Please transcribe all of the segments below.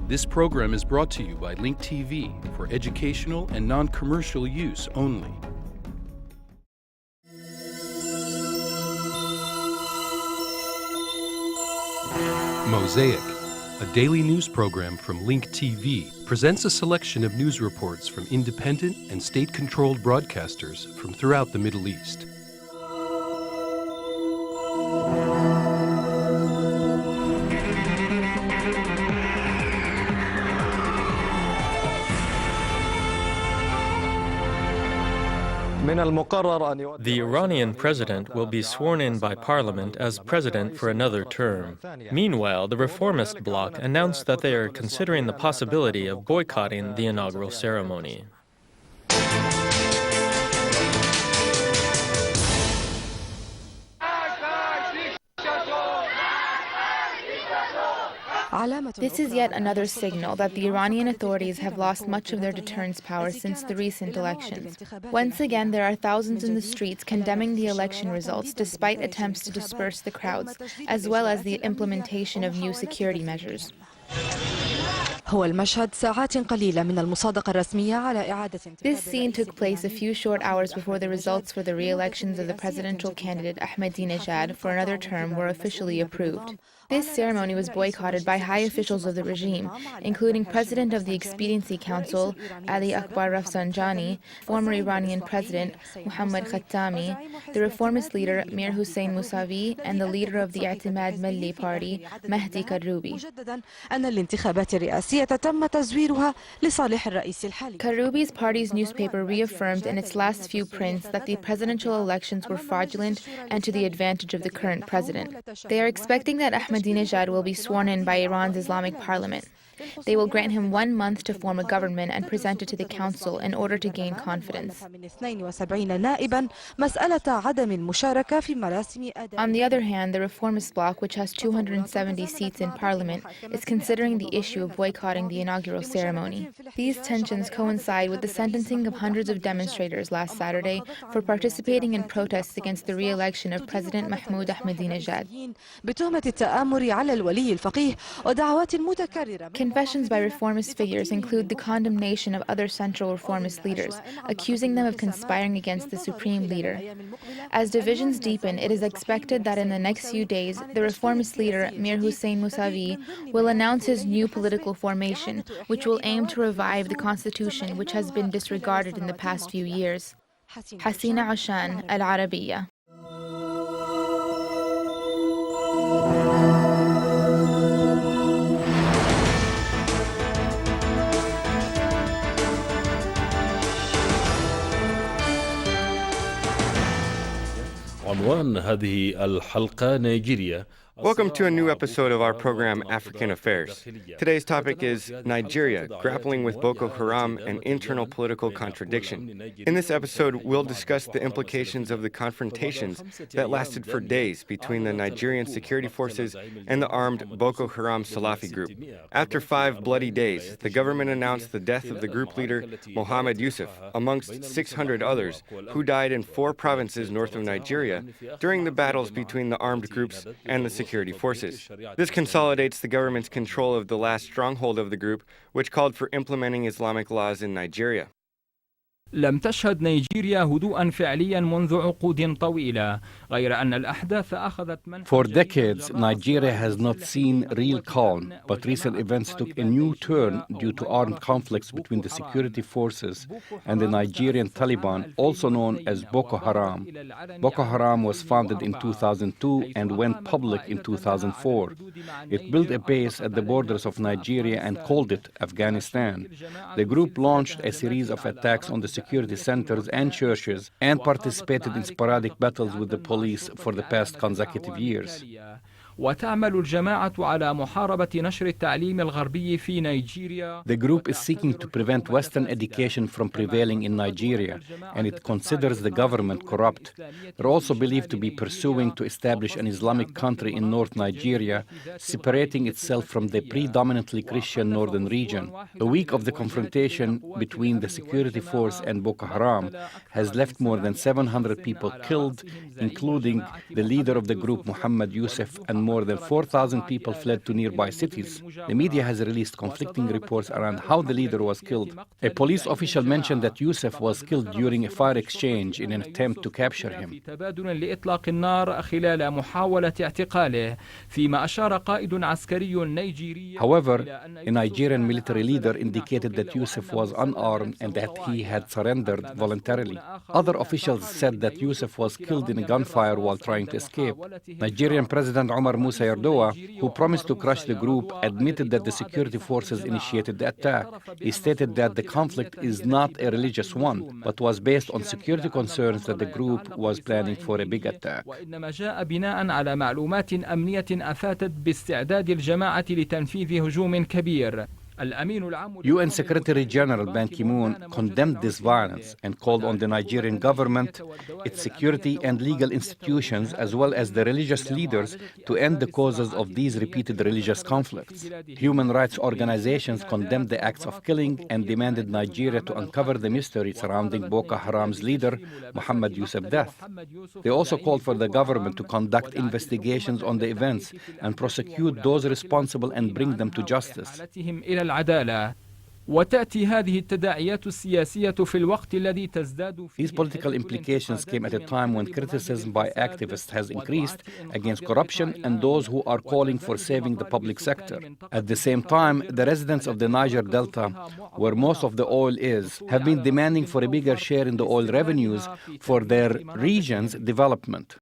This program is brought to you by Link TV for educational and non-commercial use only. Mosaic, a daily news program from Link TV, presents a selection of news reports from independent and state-controlled broadcasters from throughout the Middle East. The Iranian president will be sworn in by parliament as president for another term. Meanwhile, the reformist bloc announced that they are considering the possibility of boycotting the inaugural ceremony. This is yet another signal that the Iranian authorities have lost much of their deterrence power since the recent elections. Once again, there are thousands in the streets condemning the election results despite attempts to disperse the crowds, as well as the implementation of new security measures. This scene took place a few short hours before the results for the re-elections of the presidential candidate Ahmadinejad for another term were officially approved. This ceremony was boycotted by high officials of the regime, including President of the Expediency Council, Ali Akbar Rafsanjani, former Iranian President, Mohammad Khatami, the reformist leader, Mir Hossein Mousavi, and the leader of the I'timad Milli Party, Mehdi Karoubi. Karoubi's party's newspaper reaffirmed in its last few prints that the presidential elections were fraudulent and to the advantage of the current president. They are expecting that Ahmadinejad will be sworn in by Iran's Islamic parliament. They will grant him 1 month to form a government and present it to the council in order to gain confidence. On the other hand, the reformist bloc, which has 270 seats in parliament, is considering the issue of boycotting the inaugural ceremony. These tensions coincide with the sentencing of hundreds of demonstrators last Saturday for participating in protests against the re-election of President Mahmoud Ahmadinejad. Confessions by reformist figures include the condemnation of other central reformist leaders, accusing them of conspiring against the supreme leader. As divisions deepen, it is expected that in the next few days, the reformist leader, Mir Hossein Mousavi, will announce his new political formation, which will aim to revive the constitution which has been disregarded in the past few years. Hasina Ashan, Al-Arabiya. عنوان هذه الحلقة نيجيريا. Welcome to a new episode of our program, African Affairs. Today's topic is Nigeria, grappling with Boko Haram and internal political contradiction. In this episode, we'll discuss the implications of the confrontations that lasted for days between the Nigerian security forces and the armed Boko Haram Salafi group. After 5 bloody days, the government announced the death of the group leader, Mohammed Yusuf, amongst 600 others, who died in 4 provinces north of Nigeria during the battles between the armed groups and the security forces. This consolidates the government's control of the last stronghold of the group, which called for implementing Islamic laws in Nigeria. لم تشهد نيجيريا هدوءا فعليا منذ عقود طويلة غير أن الأحداث أخذت For decades, Nigeria has not seen real calm, but recent events took a new turn due to armed conflicts between the security forces and the Nigerian Taliban, also known as Boko Haram. Boko Haram was founded in 2002 and went public in 2004. It built a base at the borders of Nigeria and called it Afghanistan. The group launched a series of attacks on the security centers and churches and participated in sporadic battles with the police for the past consecutive years. وتعمل الجماعة على محاربة نشر التعليم الغربي في نيجيريا. The group is seeking to prevent Western education from prevailing in Nigeria, and it considers the government corrupt. They're also believed to be pursuing to establish an Islamic country in North Nigeria, separating itself from the predominantly Christian northern region. A week of the confrontation between the security force and Boko Haram has left more than 700 people killed, including the leader of the group, Mohammed Yusuf, and more than 4,000 people fled to nearby cities. The media has released conflicting reports around how the leader was killed. A police official mentioned that Youssef was killed during a fire exchange in an attempt to capture him. However, a Nigerian military leader indicated that Youssef was unarmed and that he had surrendered voluntarily. Other officials said that Youssef was killed in a gunfire while trying to escape. Nigerian President Omar Musa Yar'Adua, who promised to crush the group, admitted that the security forces initiated the attack. He stated that the conflict is not a religious one, but was based on security concerns that the group was planning for a big attack. UN Secretary General Ban Ki-moon condemned this violence and called on the Nigerian government, its security and legal institutions, as well as the religious leaders, to end the causes of these repeated religious conflicts. Human rights organizations condemned the acts of killing and demanded Nigeria to uncover the mystery surrounding Boko Haram's leader, Muhammad Yusuf's death. They also called for the government to conduct investigations on the events and prosecute those responsible and bring them to justice. وتأتي هذه التداعيات السياسية في الوقت الذي تزداد فيه. These political implications came at a time when criticism by activists has increased against corruption and those who are calling for saving the public sector. At the same time, the residents of the Niger Delta, where most of the oil is, have been demanding for a bigger share in the oil revenues for their region's development.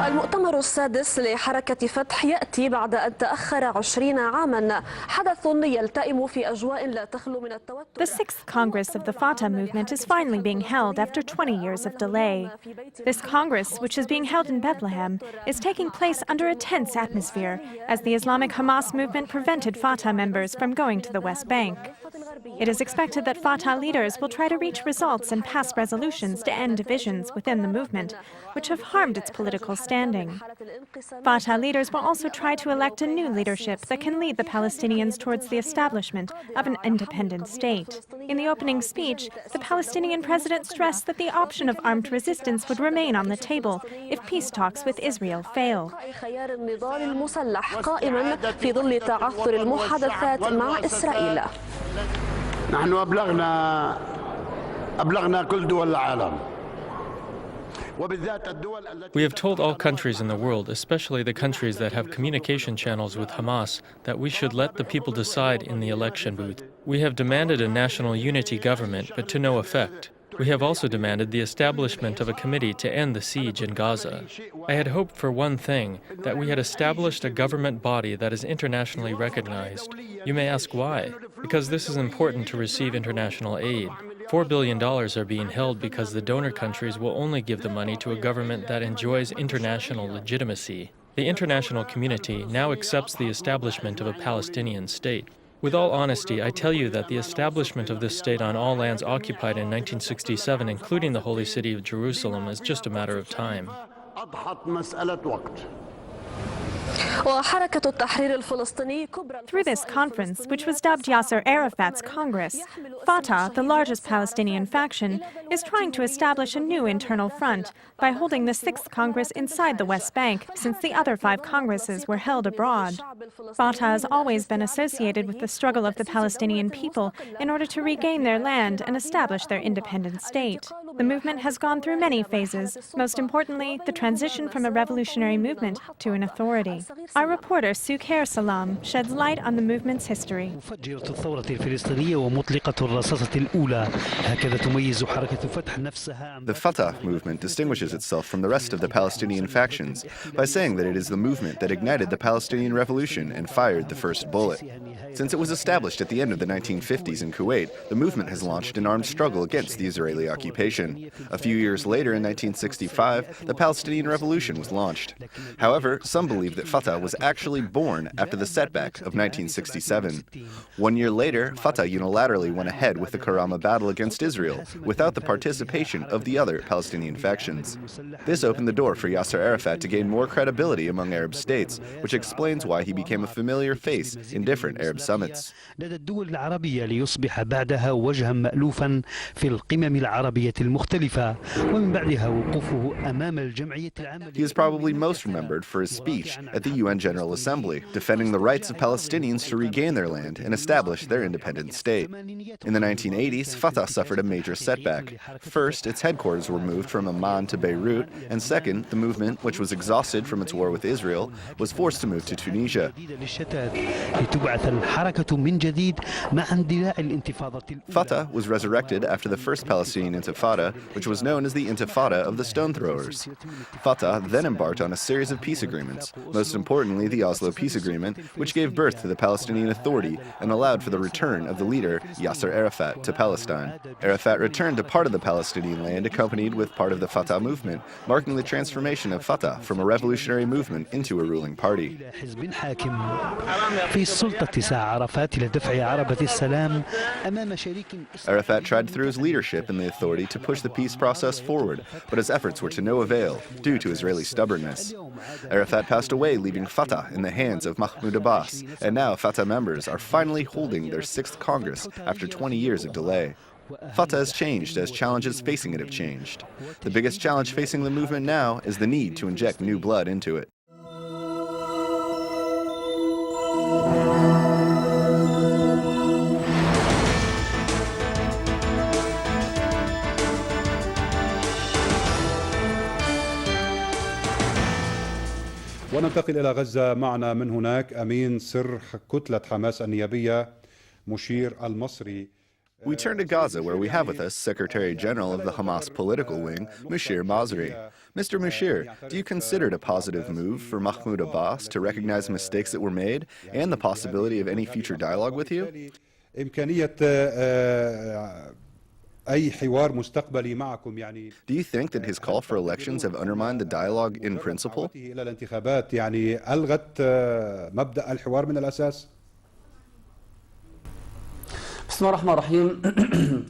المؤتمر السادس لحركة فتح يأتي بعد أن تأخر 20 عاما، حدث يلتئم في أجواء لا تخلو من التوتر. The 6th Congress of the Fatah movement is finally being held after 20 years of delay. This Congress, which is being held in Bethlehem, is taking place under a tense atmosphere as the Islamic Hamas movement prevented Fatah members from going to the West Bank. It is expected that Fatah leaders will try to reach results and pass resolutions to end divisions within the movement, which have harmed its political standing. Fatah leaders will also try to elect a new leadership that can lead the Palestinians towards the establishment of an independent state. In the opening speech, the Palestinian president stressed that the option of armed resistance would remain on the table if peace talks with Israel fail. نحن أبلغنا كل دول العالم. We have told all countries in the world, especially the countries that have communication channels with Hamas, that we should let the people decide in the election booth. We have demanded a national unity government, but to no effect. We have also demanded the establishment of a committee to end the siege in Gaza. I had hoped for one thing, that we had established a government body that is internationally recognized. You may ask why? Because this is important to receive international aid. $4 billion are being held because the donor countries will only give the money to a government that enjoys international legitimacy. The international community now accepts the establishment of a Palestinian state. With all honesty, I tell you that the establishment of this state on all lands occupied in 1967, including the holy city of Jerusalem, is just a matter of time. Through this conference, which was dubbed Yasser Arafat's Congress, Fatah, the largest Palestinian faction, is trying to establish a new internal front by holding the 6th Congress inside the West Bank, since the other 5 Congresses were held abroad. Fatah has always been associated with the struggle of the Palestinian people in order to regain their land and establish their independent state. The movement has gone through many phases, most importantly, the transition from a revolutionary movement to an authority. Our reporter Sukair Salam sheds light on the movement's history. The Fatah movement distinguishes itself from the rest of the Palestinian factions by saying that it is the movement that ignited the Palestinian Revolution and fired the first bullet. Since it was established at the end of the 1950s in Kuwait, the movement has launched an armed struggle against the Israeli occupation. revolution. A few years later, in 1965, the Palestinian Revolution was launched. However, some believe that Fatah was actually born after the setback of 1967. 1 year later, Fatah unilaterally went ahead with the Karama battle against Israel without the participation of the other Palestinian factions. This opened the door for Yasser Arafat to gain more credibility among Arab states, which explains why he became a familiar face in different Arab summits. لدى الدول العربية ليصبح بعدها وجها مألوفا في القمم العربية المختلفة ومن بعدها وقوفه أمام الجمعية العامة. He is probably most remembered for his speech at the UN General Assembly, defending the rights of Palestinians to regain their land and establish their independent state. In the 1980s, Fatah suffered a major setback. First, its headquarters were moved from Amman to Beirut, and second, the movement, which was exhausted from its war with Israel, was forced to move to Tunisia. Fatah was resurrected after the first Palestinian Intifada, which was known as the Intifada of the Stone Throwers. Fatah then embarked on a series of peace agreements, most importantly the Oslo Peace Agreement, which gave birth to the Palestinian Authority and allowed for the return of the leader, Yasser Arafat, to Palestine. Arafat returned to part of the Palestinian land accompanied with part of the Fatah movement, marking the transformation of Fatah from a revolutionary movement into a ruling party. Arafat tried through his leadership in the authority to push the peace process forward, but his efforts were to no avail due to Israeli stubbornness. Arafat passed away, leaving Fatah in the hands of Mahmoud Abbas, and now Fatah members are finally holding their 6th Congress after 20 years of delay. Fatah has changed as challenges facing it have changed. The biggest challenge facing the movement now is the need to inject new blood into it. وننتقل إلى غزة. معنا من هناك أمين سر كتلة حماس النيابية مشير المصري. We turn to Gaza, where we have with us Secretary General of the Hamas political wing, Mushir Masri. Mr. Mushir, do you consider it a positive move for Mahmoud Abbas to recognize mistakes that were made and the possibility of any future dialogue with you? Do you think that his call for elections have undermined the dialogue in principle? بسم الله الرحمن الرحيم.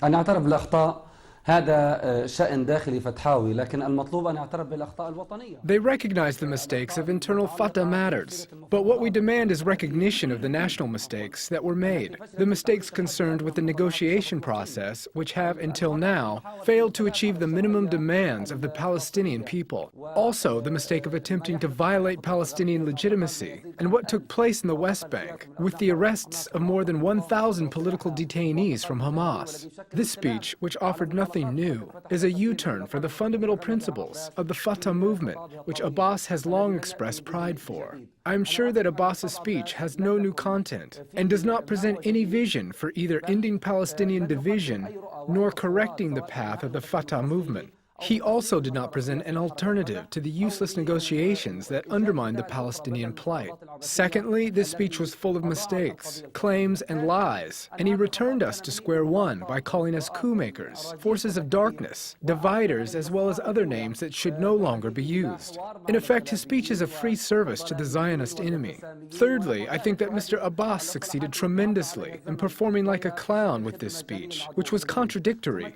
أن يعترف بالأخطاء هذا شأن داخلي فتحاوي، لكن المطلوب أن يعترف بالأخطاء الوطنية. They recognize the mistakes of internal Fatah matters, but what we demand is recognition of the national mistakes that were made. The mistakes concerned with the negotiation process, which have, until now, failed to achieve the minimum demands of the Palestinian people. Also, the mistake of attempting to violate Palestinian legitimacy, and what took place in the West Bank, with the arrests of more than 1,000 political detainees from Hamas. This speech, which offered nothing new, is a U-turn for the fundamental principles of the Fatah movement, which Abbas has long expressed pride for. I am sure that Abbas's speech has no new content and does not present any vision for either ending Palestinian division nor correcting the path of the Fatah movement. He also did not present an alternative to the useless negotiations that undermine the Palestinian plight. Secondly, this speech was full of mistakes, claims, and lies, and he returned us to square one by calling us coup makers, forces of darkness, dividers, as well as other names that should no longer be used. In effect, his speech is a free service to the Zionist enemy. Thirdly, I think that Mr. Abbas succeeded tremendously in performing like a clown with this speech, which was contradictory.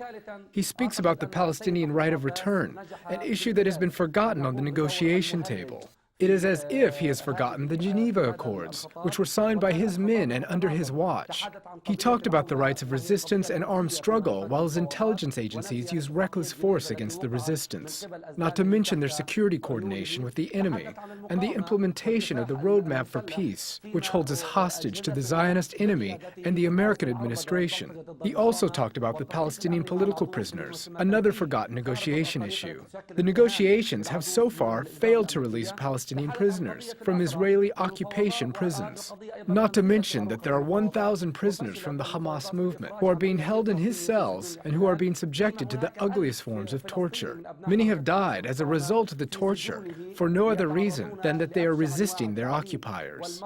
He speaks about the Palestinian right of return, an issue that has been forgotten on the negotiation table. It is as if he has forgotten the Geneva Accords, which were signed by his men and under his watch. He talked about the rights of resistance and armed struggle while his intelligence agencies used reckless force against the resistance, not to mention their security coordination with the enemy and the implementation of the roadmap for peace, which holds us hostage to the Zionist enemy and the American administration. He also talked about the Palestinian political prisoners, another forgotten negotiation issue. The negotiations have so far failed to release Palestinian prisoners from Israeli occupation prisons. Not to mention that there are 1,000 prisoners from the Hamas movement who are being held in his cells and who are being subjected to the ugliest forms of torture. Many have died as a result of the torture for no other reason than that they are resisting their occupiers.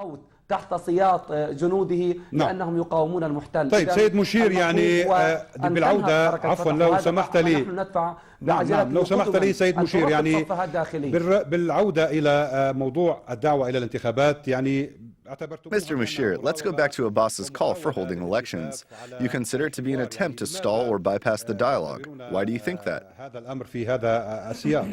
تحت سياط جنوده لأنهم يقاومون المحتل. طيب سيد مشير، يعني بالعودة عفوا لو سمحت لي، نعم لو سمحت لي سيد مشير، يعني بالعودة إلى موضوع الدعوة إلى الانتخابات، يعني Mr. Mushir, let's go back to Abbas's call for holding elections. You consider it to be an attempt to stall or bypass the dialogue. Why do you think that? هذا الأمر في هذا السياق.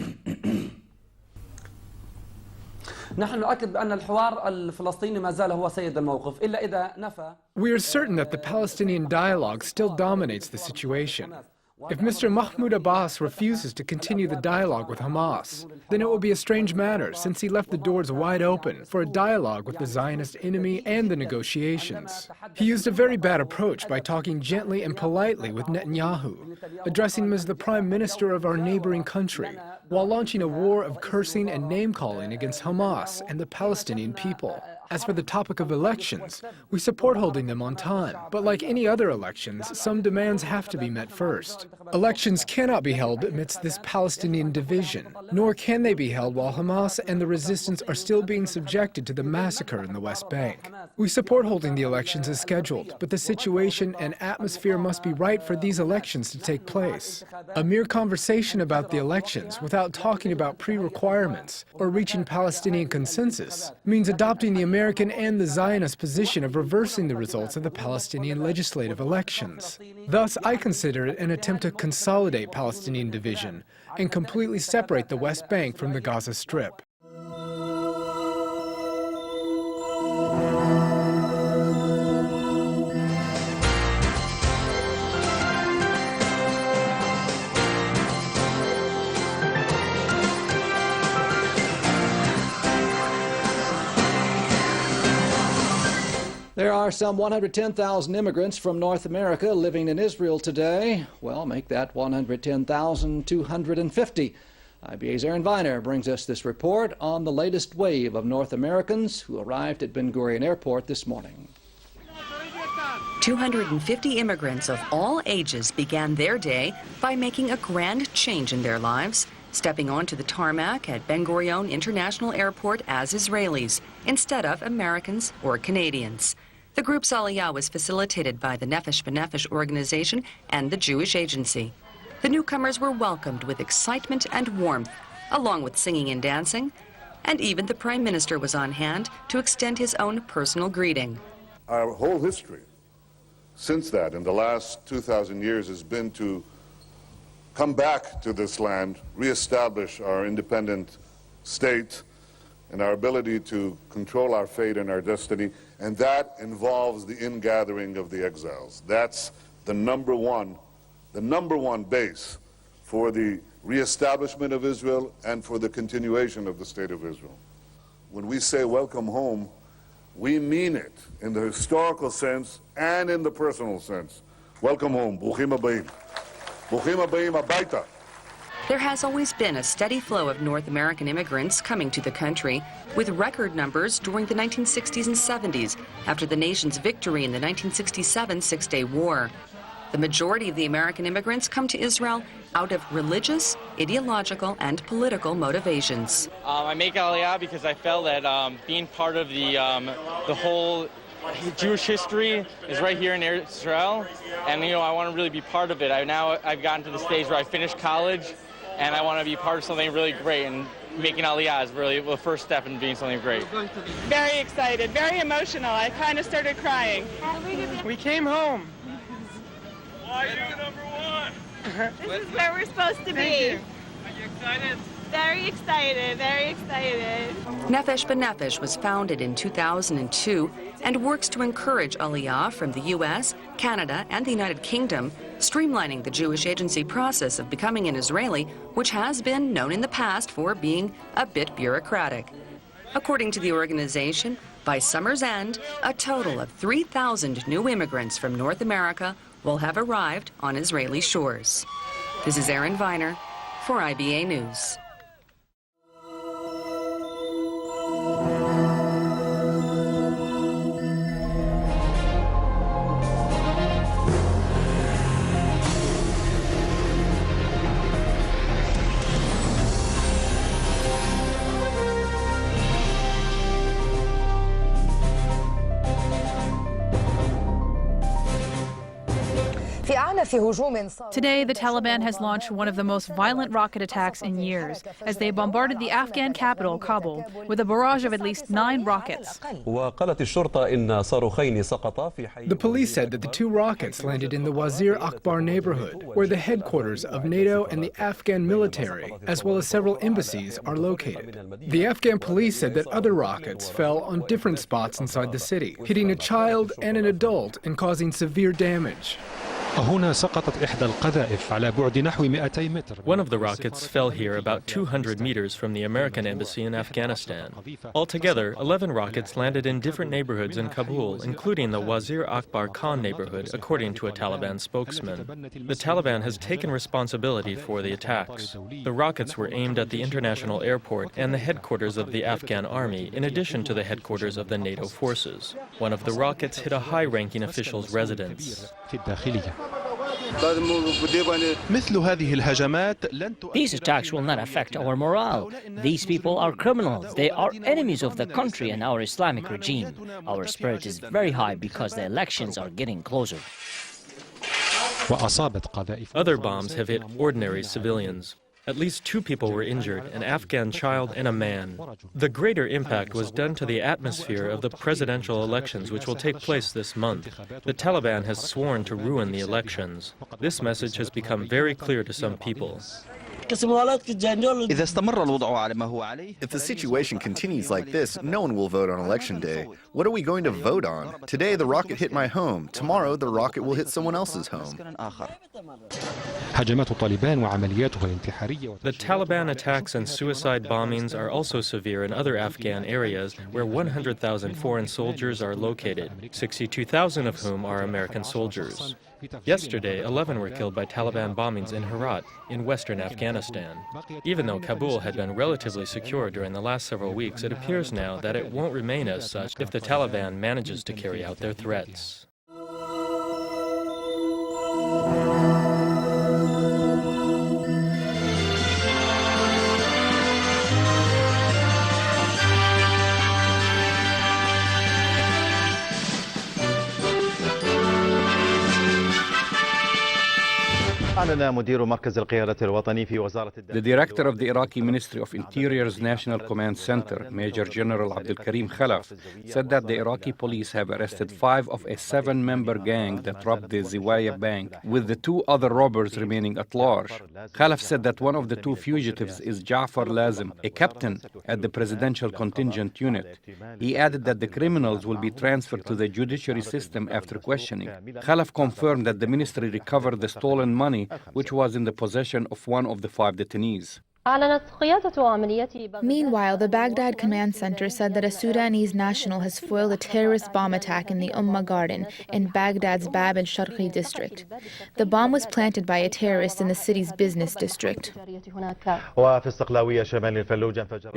نحن نؤكد بأن الحوار الفلسطيني ما زال هو سيد الموقف إلا إذا نفى. We are certain that the Palestinian dialogue still dominates the situation. If Mr. Mahmoud Abbas refuses to continue the dialogue with Hamas, then it will be a strange matter, since he left the doors wide open for a dialogue with the Zionist enemy and the negotiations. He used a very bad approach by talking gently and politely with Netanyahu, addressing him as the prime minister of our neighboring country, while launching a war of cursing and name-calling against Hamas and the Palestinian people. As for the topic of elections, we support holding them on time, but like any other elections, some demands have to be met first. Elections cannot be held amidst this Palestinian division, nor can they be held while Hamas and the resistance are still being subjected to the massacre in the West Bank. We support holding the elections as scheduled, but the situation and atmosphere must be right for these elections to take place. A mere conversation about the elections without talking about pre-requirements or reaching Palestinian consensus means adopting the American and the Zionist position of reversing the results of the Palestinian legislative elections. Thus, I consider it an attempt to consolidate Palestinian division and completely separate the West Bank from the Gaza Strip. There are some 110,000 immigrants from North America living in Israel today. Well, make that 110,250. IBA's Aaron Viner brings us this report on the latest wave of North Americans who arrived at Ben Gurion Airport this morning. 250 immigrants of all ages began their day by making a grand change in their lives, stepping onto the tarmac at Ben Gurion International Airport as Israelis instead of Americans or Canadians. The group's Aliyah was facilitated by the Nefesh B'Nefesh organization and the Jewish Agency. The newcomers were welcomed with excitement and warmth, along with singing and dancing, and even the Prime Minister was on hand to extend his own personal greeting. Our whole history since that, in the last 2,000 years, has been to come back to this land, reestablish our independent state and our ability to control our fate and our destiny, and that involves the ingathering of the exiles. That's the number one base for the reestablishment of Israel and for the continuation of the state of Israel. When we say welcome home, we mean it in the historical sense and in the personal sense. Welcome home, Bruchim Habayim. Bruchim Habayim Habayta. There has always been a steady flow of North American immigrants coming to the country, with record numbers during the 1960s and 70s after the nation's victory in the 1967 Six-Day War. The majority of the American immigrants come to Israel out of religious, ideological, and political motivations. I make Aliyah because I felt that being part of the whole Jewish history is right here in Israel, and I want to really be part of it. I've gotten to the stage where I finished college, and I want to be part of something really great, and making Aliyah is really the first step in being something great. Very excited, very emotional. I kind of started crying. We came home. Why are you number one? This is where we're supposed to be. Thank you. Are you excited? Very excited, very excited. Nefesh B'Nefesh was founded in 2002 and works to encourage Aliyah from the U.S., Canada, and the United Kingdom, streamlining the Jewish Agency process of becoming an Israeli, which has been known in the past for being a bit bureaucratic. According to the organization, by summer's end, a total of 3,000 new immigrants from North America will have arrived on Israeli shores. This is Aaron Viner for IBA News. Today, the Taliban has launched one of the most violent rocket attacks in years as they bombarded the Afghan capital, Kabul, with a barrage of at least 9 rockets. The police said that the 2 rockets landed in the Wazir Akbar neighborhood, where the headquarters of NATO and the Afghan military, as well as several embassies, are located. The Afghan police said that other rockets fell on different spots inside the city, hitting a child and an adult and causing severe damage. One of the rockets fell here about 200 meters from the American embassy in Afghanistan. Altogether, 11 rockets landed in different neighborhoods in Kabul, including the Wazir Akbar Khan neighborhood, according to a Taliban spokesman. The Taliban has taken responsibility for the attacks. The rockets were aimed at the international airport and the headquarters of the Afghan army, in addition to the headquarters of the NATO forces. One of the rockets hit a high-ranking official's residence. These attacks will not affect our morale. These people are criminals. They are enemies of the country and our Islamic regime. Our spirit is very high because the elections are getting closer. Other bombs have hit ordinary civilians. At least 2 people were injured, an Afghan child and a man. The greater impact was done to the atmosphere of the presidential elections, which will take place this month. The Taliban has sworn to ruin the elections. This message has become very clear to some people. If the situation continues like this, no one will vote on election day. What are we going to vote on? Today the rocket hit my home. Tomorrow the rocket will hit someone else's home. The Taliban attacks and suicide bombings are also severe in other Afghan areas where 100,000 foreign soldiers are located, 62,000 of whom are American soldiers. Yesterday, 11 were killed by Taliban bombings in Herat, in western Afghanistan. Even though Kabul had been relatively secure during the last several weeks, it appears now that it won't remain as such if the Taliban manages to carry out their threats. The director of the Iraqi Ministry of Interior's National Command Center, Major General Abdul Karim Khalaf, said that the Iraqi police have arrested 5 of a 7-member gang that robbed the Ziwaya Bank, with the 2 other robbers remaining at large. Khalaf said that one of the 2 fugitives is Ja'far Lazim, a captain at the Presidential Contingent Unit. He added that the criminals will be transferred to the judiciary system after questioning. Khalaf confirmed that the ministry recovered the stolen money, which was in the possession of one of the 5 detainees. Meanwhile, the Baghdad Command Center said that a Sudanese national has foiled a terrorist bomb attack in the Ummah Garden in Baghdad's Bab al-Sharqi district. The bomb was planted by a terrorist in the city's business district. A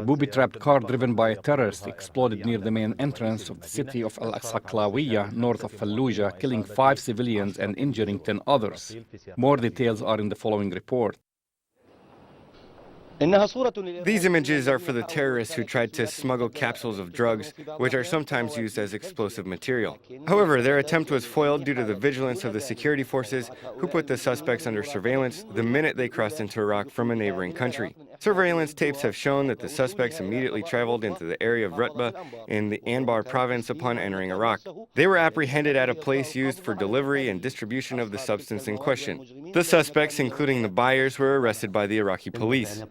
booby-trapped car driven by a terrorist exploded near the main entrance of the city of Al-Aqsaklawiya, north of Fallujah, killing 5 civilians and injuring 10 others. More details are in the following report. These images are for the terrorists who tried to smuggle capsules of drugs, which are sometimes used as explosive material. However, their attempt was foiled due to the vigilance of the security forces, who put the suspects under surveillance the minute they crossed into Iraq from a neighboring country. Surveillance tapes have shown that the suspects immediately traveled into the area of Rutba in the Anbar province upon entering Iraq. They were apprehended at a place used for delivery and distribution of the substance in question. The suspects, including the buyers, were arrested by the Iraqi police.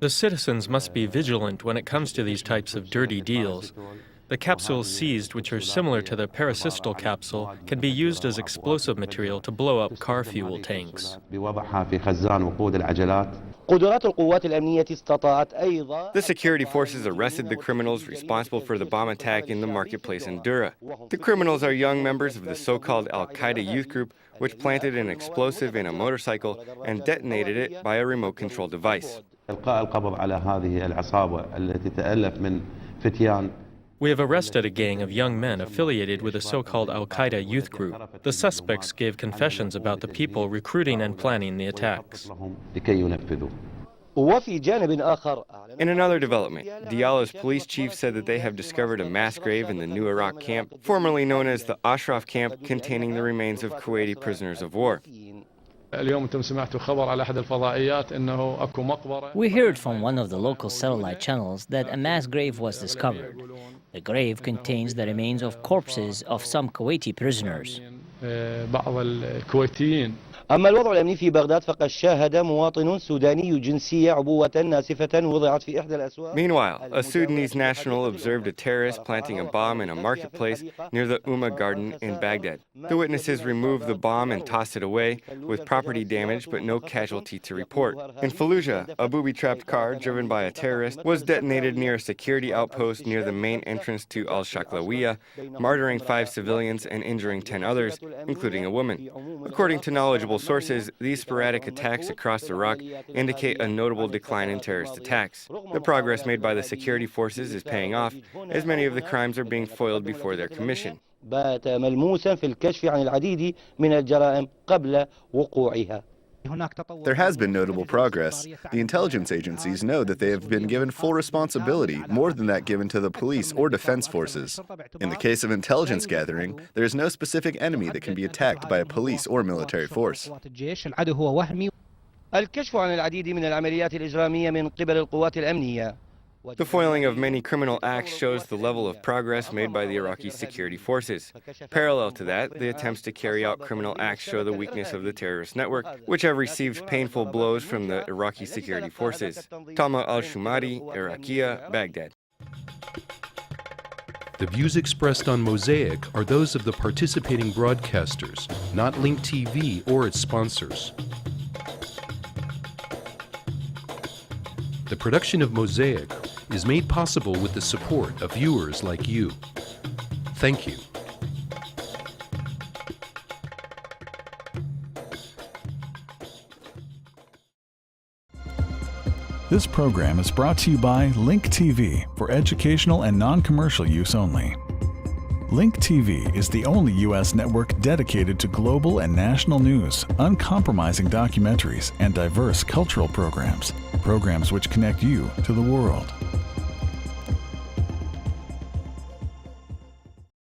The citizens must be vigilant when it comes to these types of dirty deals. The capsules seized, which are similar to the parasystal capsule, can be used as explosive material to blow up car fuel tanks. The security forces arrested the criminals responsible for the bomb attack in the marketplace in Dura. The criminals are young members of the so-called Al-Qaeda youth group, which planted an explosive in a motorcycle and detonated it by a remote-controlled device. We have arrested a gang of young men affiliated with the so-called Al-Qaeda youth group. The suspects gave confessions about the people recruiting and planning the attacks. In another development, Diyala's police chief said that they have discovered a mass grave in the New Iraq camp, formerly known as the Ashraf camp, containing the remains of Kuwaiti prisoners of war. We heard from one of the local satellite channels that a mass grave was discovered. The grave contains the remains of corpses of some Kuwaiti prisoners. أما الوضع الأمني في بغداد فقد شاهد مواطن سوداني الجنسية عبوة ناسفة وضعت في إحدى الأسواق. Meanwhile, a Sudanese national observed a terrorist planting a bomb in a marketplace near the Ummah Garden in Baghdad. The witnesses removed the bomb and tossed it away, with property damage but no casualty to report. In Fallujah, a booby-trapped car driven by a terrorist was detonated near a security outpost near the main entrance to Al-Shaklawiya, martyring 5 civilians and injuring 10 others, including a woman. According to knowledgeable sources, these sporadic attacks across Iraq indicate a notable decline in terrorist attacks. The progress made by the security forces is paying off, as many of the crimes are being foiled before their commission. بات ملموسا في الكشف عن العديد من الجرائم قبل وقوعها. There has been notable progress. The intelligence agencies know that they have been given full responsibility, more than that given to the police or defense forces. In the case of intelligence gathering, there is no specific enemy that can be attacked by a police or military force. الكشف عن العديد من العمليات الإجرامية من قبل القوات الأمنية. The foiling of many criminal acts shows the level of progress made by the Iraqi security forces. Parallel to that, the attempts to carry out criminal acts show the weakness of the terrorist network, which have received painful blows from the Iraqi security forces. Tama al-Shumari, Iraqiya, Baghdad. The views expressed on Mosaic are those of the participating broadcasters, not Link TV or its sponsors. The production of Mosaic is made possible with the support of viewers like you. Thank you. This program is brought to you by Link TV for educational and non-commercial use only. Link TV is the only U.S. network dedicated to global and national news, uncompromising documentaries, and diverse cultural programs. Programs which connect you to the world.